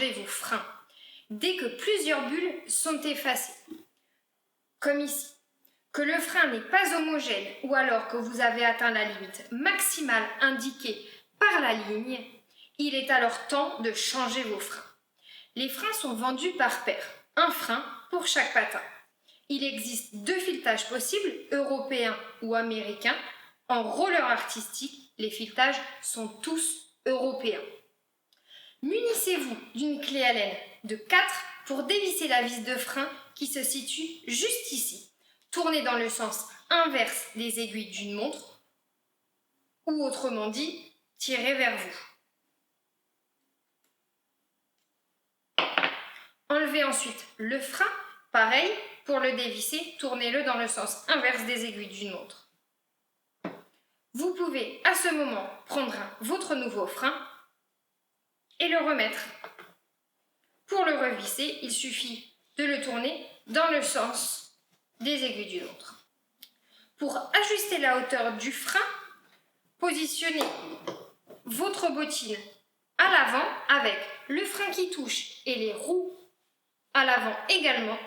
changer vos freins dès que plusieurs bulles sont effacées, comme ici. Que le frein n'est pas homogène ou alors que vous avez atteint la limite maximale indiquée par la ligne, il est alors temps de changer vos freins. Les freins sont vendus par paire, un frein pour chaque patin. Il existe 2 filetages possibles, européens ou américains. En roller artistique, les filetages sont tous européens. Munissez-vous d'une clé Allen de 4 pour dévisser la vis de frein qui se situe juste ici. Tournez dans le sens inverse des aiguilles d'une montre, ou autrement dit, tirez vers vous. Enlevez ensuite le frein, pareil, pour le dévisser, tournez-le dans le sens inverse des aiguilles d'une montre. Vous pouvez à ce moment prendre votre nouveau frein et le remettre. Pour le revisser, il suffit de le tourner dans le sens des aiguilles d'une montre. Pour ajuster la hauteur du frein, positionnez votre bottine à l'avant avec le frein qui touche et les roues à l'avant également.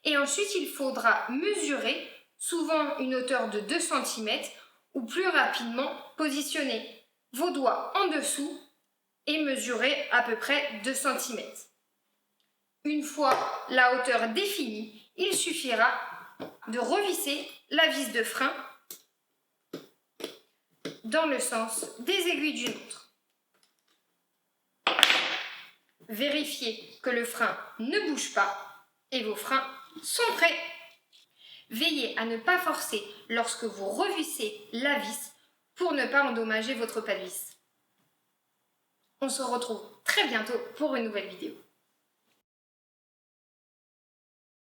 Et ensuite, il faudra mesurer, souvent une hauteur de 2 cm ou plus rapidement, positionner vos doigts en dessous et mesurer à peu près 2 cm. Une fois la hauteur définie, il suffira de revisser la vis de frein dans le sens des aiguilles d'une montre. Vérifiez que le frein ne bouge pas et vos freins sont prêts. Veillez à ne pas forcer lorsque vous revissez la vis pour ne pas endommager votre pas de vis. On se retrouve très bientôt pour une nouvelle vidéo.